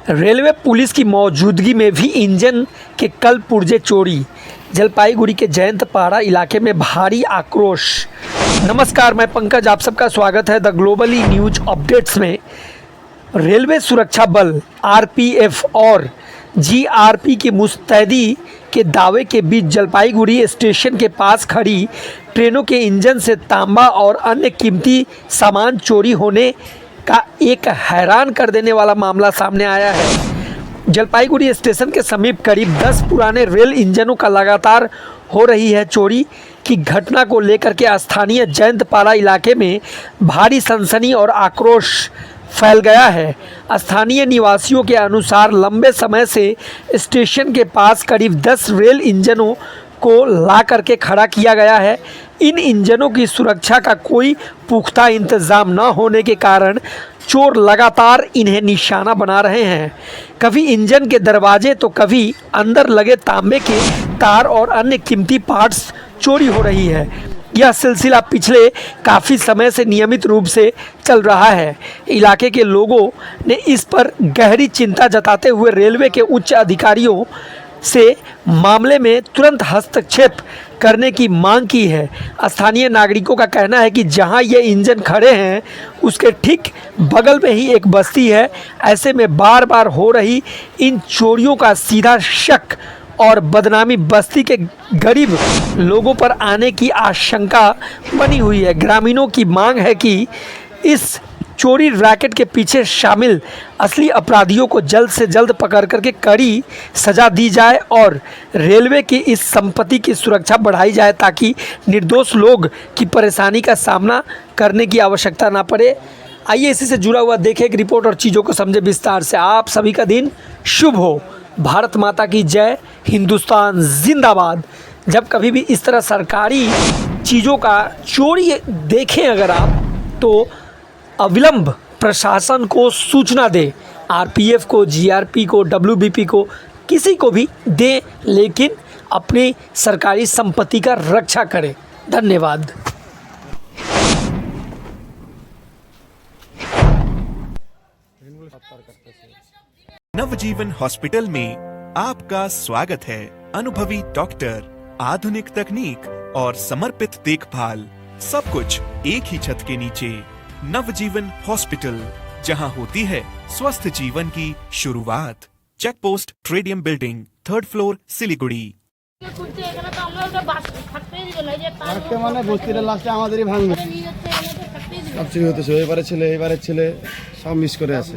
Railway police की मौजूदगी में भी इंजन के कल पुर्जे चोरी। जलपाईगुड़ी के जयंतपाड़ा इलाके में भारी आक्रोश। नमस्कार, मैं पंकज, आप सबका स्वागत है द ग्लोबली न्यूज अपडेट्स में। रेलवे सुरक्षा बल आरपीएफ और जीआरपी की मुस्तैदी के दावे के बीच जलपाईगुड़ी स्टेशन के पास खड़ी ट्रेनों के इंजन से तांबा और अन्य कीमती सामान चोरी होने का एक हैरान कर देने वाला मामला सामने आया है। जलपाईगुड़ी स्टेशन के समीप करीब 10 पुराने रेल इंजनों का लगातार हो रही है चोरी की घटना को लेकर के स्थानीय जयंतपाड़ा इलाके में भारी सनसनी और आक्रोश फैल गया है। स्थानीय निवासियों के अनुसार लंबे समय से स्टेशन के पास करीब 10 रेल इंजनों को ला करके खड़ा किया गया है। इन इंजनों की सुरक्षा का कोई पुख्ता इंतज़ाम न होने के कारण चोर लगातार इन्हें निशाना बना रहे हैं। कभी इंजन के दरवाजे तो कभी अंदर लगे तांबे के तार और अन्य कीमती पार्ट्स चोरी हो रही है। यह सिलसिला पिछले काफ़ी समय से नियमित रूप से चल रहा है। इलाके के लोगों ने इस पर गहरी चिंता जताते हुए रेलवे के उच्च अधिकारियों से मामले में तुरंत हस्तक्षेप करने की मांग की है। स्थानीय नागरिकों का कहना है कि जहां ये इंजन खड़े हैं उसके ठीक बगल में ही एक बस्ती है। ऐसे में बार बार हो रही इन चोरियों का सीधा शक और बदनामी बस्ती के गरीब लोगों पर आने की आशंका बनी हुई है। ग्रामीणों की मांग है कि इस चोरी रैकेट के पीछे शामिल असली अपराधियों को जल्द से जल्द पकड़ करके कड़ी सज़ा दी जाए और रेलवे की इस संपत्ति की सुरक्षा बढ़ाई जाए ताकि निर्दोष लोग की परेशानी का सामना करने की आवश्यकता ना पड़े। आइए इसी से जुड़ा हुआ देखें एक रिपोर्ट और चीज़ों को समझे विस्तार से। आप सभी का दिन शुभ हो। भारत माता की जय, हिंदुस्तान जिंदाबाद। जब कभी भी इस तरह सरकारी चीज़ों का चोरी देखें अगर आप, तो अविलंब प्रशासन को सूचना दे। आरपीएफ को, जीआरपी को, डब्ल्यूबीपी को, किसी को भी दे, लेकिन अपनी सरकारी संपत्ति का रक्षा करें। धन्यवाद। नवजीवन हॉस्पिटल में आपका स्वागत है। अनुभवी डॉक्टर, आधुनिक तकनीक और समर्पित देखभाल, सब कुछ एक ही छत के नीचे। नवजीवन हॉस्पिटल, जहां होती है स्वस्थ जीवन की शुरुआत। चेक पोस्ट ट्रेडियम बिल्डिंग, 3rd फ्लोर, सिलीगुड़ी। মানে বস্তিটা লাস্টে আমাদেরই ভাঙবে সব চুরি হতেছে। এবারে ছেলে সব মিস করে আছে।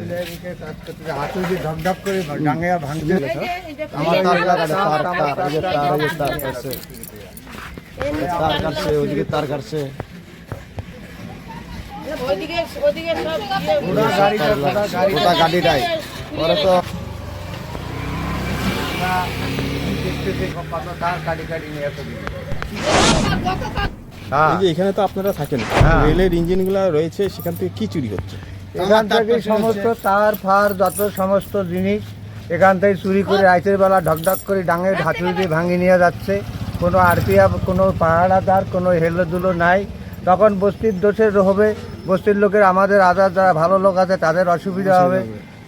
হাতে দিয়ে ঢকঢক করে ডাঙ্গা ভাঙছে। আমার তার কাটছে, ওদিকে তার কাটছে। গাড়িটাই ওরা তো এখানে তো আপনারা থাকেন, রেলের ইঞ্জিনগুলো রয়েছে, সেখান থেকে কি চুরি হচ্ছে? এখান থেকে সমস্ত তার ফার যত সমস্ত জিনিস এখান থেকে চুরি করে রাইতের বেলা ঢকঢক করে ডাঙে হাতুড়ি দিয়ে ভাঙিয়ে নিয়ে যাচ্ছে। কোনো আরপিএফ, কোনো পাহারাদার, কোনো হেলদুলো নাই। তখন বস্তির দোষের হবে, বস্তির লোকের, আমাদের আদার যারা ভালো লোক আছে তাদের অসুবিধা হবে।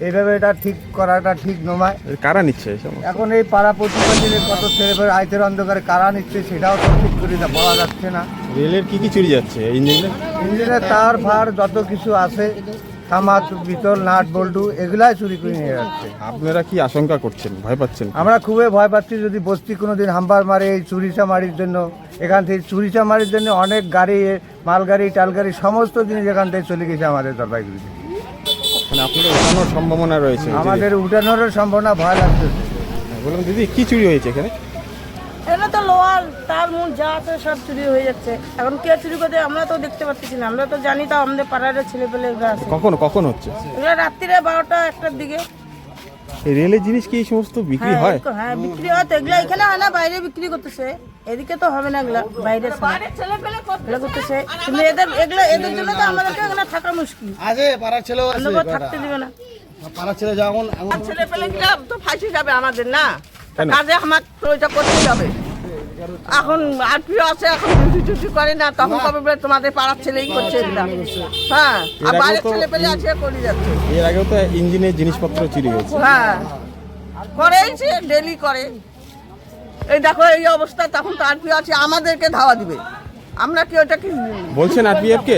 এইভাবে এটা ঠিক করাটা ঠিক নয়। কারা নিচ্ছে এখন এই পাড়া প্রতিবেশীর কত ছেলে আইতের অন্ধকারে কারা নিচ্ছে সেটাও তো ঠিক করে বলা যাচ্ছে না। রেলের কি চুরি যাচ্ছে? ইঞ্জিনের তার ফার যত কিছু আছে, তামাক, পিতল, নাট বল্টু, এগুলাই চুরি করে নিয়ে যাচ্ছে। আপনারা কি আশঙ্কা করছেন, ভয় পাচ্ছেন? আমরা খুবই ভয় পাচ্ছি যদি বস্তি কোনো দিন হাম্বার মারে এই চুরিচামারির জন্য। এখান থেকে চুরিচামারির জন্য অনেক গাড়ি, মালগাড়ি, টালগাড়ি সমস্ত জিনিস এখান থেকে চলে গেছে আমাদের জলপাইগুড়িতে। মানে আপনাদের উঠানোর সম্ভাবনা রয়েছে? আমাদের উঠানোরও সম্ভাবনা, ভয় লাগছে। বলুন দিদি, কি চুরি হয়েছে এখানে? এখানে তো লোহার তার মূল যা আছে সব চুরি হয়ে যাচ্ছে। এখন কে চুরি করতে আমরা তো দেখতে পাচ্ছি না। আমরা তো জানি, তো আমাদের পাড়ার ছেলে পেলে আছে। কখন হচ্ছে এগুলো রাত্রিরে 12টা 1টার দিকে। এই রেলের জিনিস কি এই সমস্ত বিক্রি হয়? হ্যাঁ, বিক্রি হয় তো। এগুলো এখানে হয় না, বাইরে বিক্রি করতেছে। এদিকে তো হবে না, এগুলা বাইরে ছেলে পেলে করতেছে। কিন্তু এদের জন্য তো আমাদেরকে এখানে থাকা মুশকিল আছে। পাড়ার ছেলেও আছে, থাকতে দিবে না। পাড়ার ছেলে যেমন ছেলে পেলে তো ফাঁসি যাবে আমাদের না, কাজে আমার ওইটা করতে যাবে। এখন আরপিও আছে, এখন ডিউটি করে না, তখন কবে বলে তোমাদের পাড়ার ছেলেই করছে এটা। হ্যাঁ, আর বাইরের ছেলে পেলে আছে করে যাচ্ছে। এর আগেও তো ইঞ্জিনের জিনিসপত্র চুরি হয়েছে। হ্যাঁ, করেইছে, ডেলি করে। এই দেখো এই অবস্থা, তখন তো আরপিও আছে, আমাদেরকে ধাওয়া দিবে, আমরা কি ওটা কি বলছেন আরপিএফ কে?